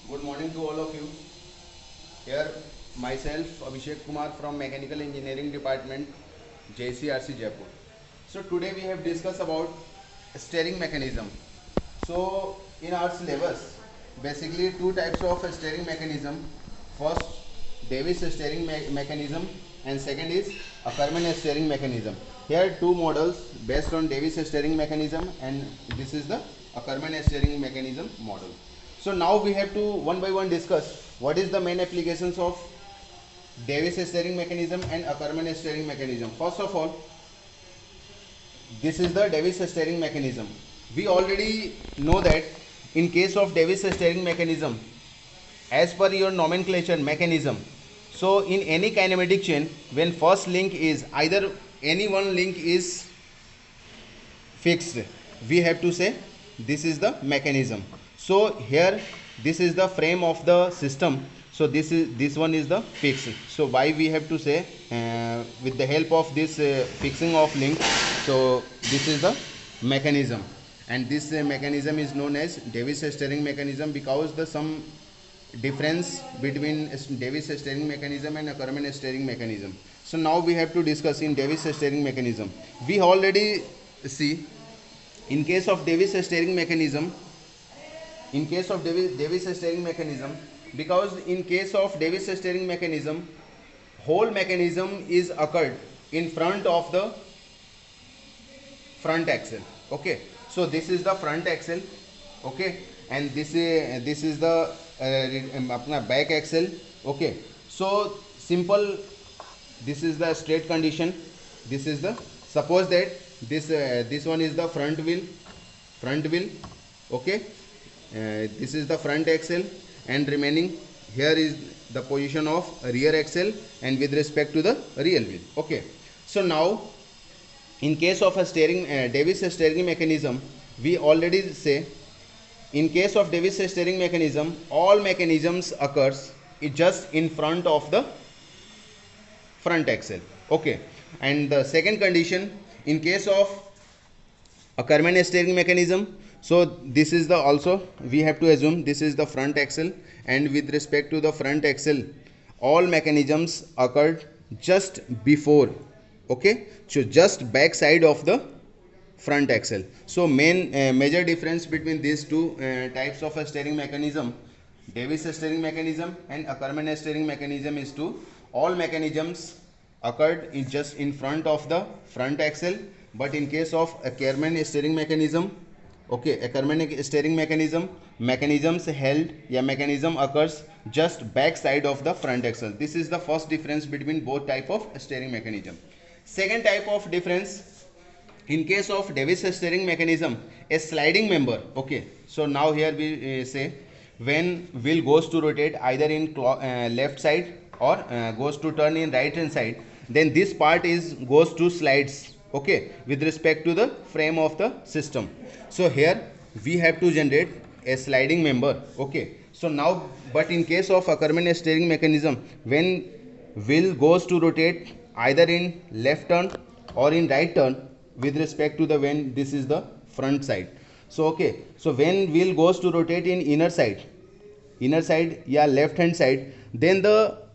Good morning to all of you. Here, myself Abhishek Kumar from Mechanical Engineering Department, JCRC Jaipur. So today we have discussed about steering mechanism. So in our syllabus, basically two types of steering mechanism. First, Davis steering mechanism, and second is Ackermann steering mechanism. Here two models based on Davis steering mechanism, and this is the Ackermann steering mechanism model. So now we have to one by one discuss what is the main applications of Davis steering mechanism and Ackermann steering mechanism. First of all, this is the Davis steering mechanism. We already know that in case of Davis steering mechanism, as per your nomenclature mechanism, so in any kinematic chain, when first link is either any one link is fixed, we have to say this is the mechanism. So here this is the frame of the system, so this one is the fix. So why we have to say with the help of this fixing of link, so this is the mechanism, and this mechanism is known as Davis steering mechanism because the some difference between Davis steering mechanism and Ackermann steering mechanism. So now we have to discuss in Davis steering mechanism. We already see in case of Davis steering mechanism, Davis steering mechanism, because in case of Davis steering mechanism, whole mechanism is occurred in front of the front axle. Okay, so this is the front axle. Okay, and this is the back axle. Okay, so simple, this is the straight condition. This is the, suppose that this one is the front wheel. Okay, this is the front axle, and remaining here is the position of rear axle and with respect to the rear wheel. Okay, so now in case of a steering Davis steering mechanism, we already say in case of Davis steering mechanism, all mechanisms occurs just in front of the front axle. Okay, and the second condition, in case of Ackermann steering mechanism, so this is the also we have to assume this is the front axle, and with respect to the front axle, all mechanisms occurred just before. Okay, so just back side of the front axle. So major difference between these two types of a steering mechanism, Davis steering mechanism and Ackermann steering mechanism, is to all mechanisms occurred in just in front of the front axle, but in case of Ackermann steering mechanism, okay, Ackermann steering mechanisms held, yeah, mechanism occurs just back side of the front axle. This is the first difference between both type of steering mechanism. Second type of difference, in case of Davis steering mechanism, a sliding member. Okay, so now here we say when wheel goes to rotate either in left side or goes to turn in right hand side, then this part is goes to slides. Okay, with respect to the frame of the system. So here we have to generate a sliding member. Okay, so now, but in case of Ackermann steering mechanism, when wheel goes to rotate either in left turn or in right turn, with respect to the, when this is the front side. So okay, so when wheel goes to rotate in inner side, yeah, left hand side, then the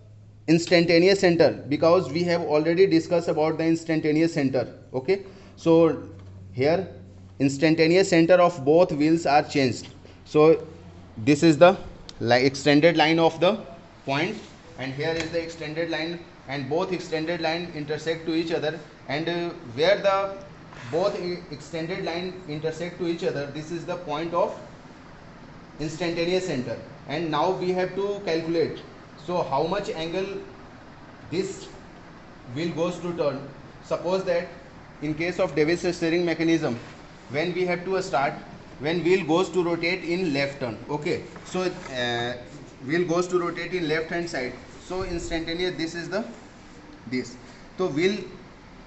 instantaneous center, because we have already discussed about the instantaneous center. Okay, so here instantaneous center of both wheels are changed. So this is the extended line of the point, and here is the extended line, and both extended line intersect to each other, and where the both extended line intersect to each other, this is the point of instantaneous center. And now we have to calculate, so how much angle this wheel goes to turn. Suppose that in case of Davis steering mechanism, when we have to start, when wheel goes to rotate in left turn. Okay, so wheel goes to rotate in left hand side, so instantaneous, this is the this, so wheel,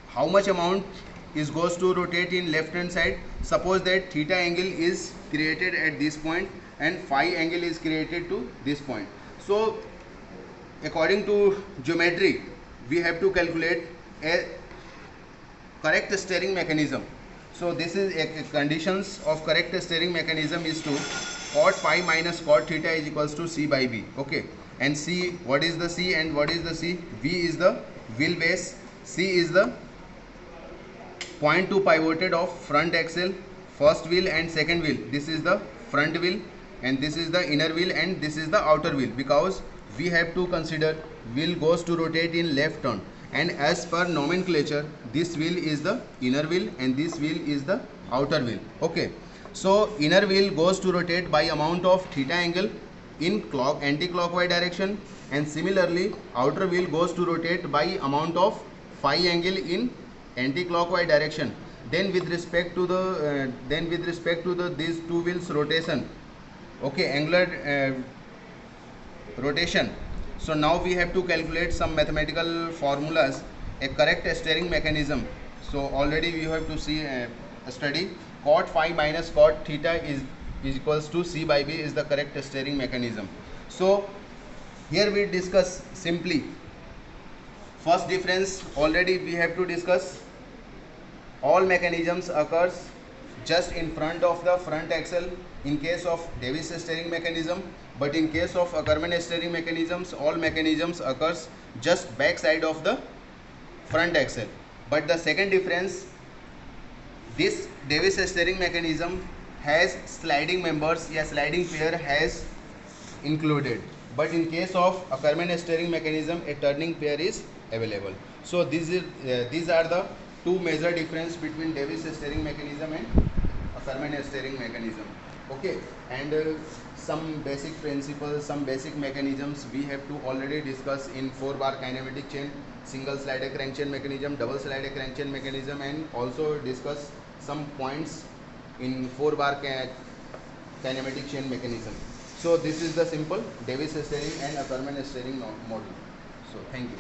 how much amount is goes to rotate in left hand side. Suppose that theta angle is created at this point and phi angle is created to this point. So according to geometry, we have to calculate a correct steering mechanism. So this is a conditions of correct steering mechanism is to cot phi minus cot theta is equals to C by B. Okay, and C, what is the C and what is the C? V is the wheel base, C is the point to pivoted of front axle, first wheel and second wheel. This is the front wheel and this is the inner wheel and this is the outer wheel, because we have to consider wheel goes to rotate in left turn, and as per nomenclature this wheel is the inner wheel and this wheel is the outer wheel. Okay, so inner wheel goes to rotate by amount of theta angle in anti-clockwise direction, and similarly outer wheel goes to rotate by amount of phi angle in anti-clockwise direction. Then with respect to the these two wheels rotation, okay, angular rotation. So now we have to calculate some mathematical formulas, a correct steering mechanism. So already we have to see study cot phi minus cot theta is equals to C by B is the correct steering mechanism. So here we discuss simply first difference. Already we have to discuss all mechanisms occurs just in front of the front axle in case of Davis steering mechanism, but in case of Ackermann steering mechanisms all mechanisms occurs just back side of the front axle. But the second difference, this Davis steering mechanism has sliding members, या sliding pair has included, but in case of Ackermann steering mechanism a turning pair is available. So these are the two major difference between Davis steering mechanism and Ackermann steering mechanism. Okay, and some basic principles, some basic mechanisms we have to already discuss in 4-bar kinematic chain, single slider crankchain mechanism, double slider crankchain mechanism, and also discuss some points in 4-bar kinematic chain mechanism. So this is the simple Davis steering and Ackermann steering model. So thank you.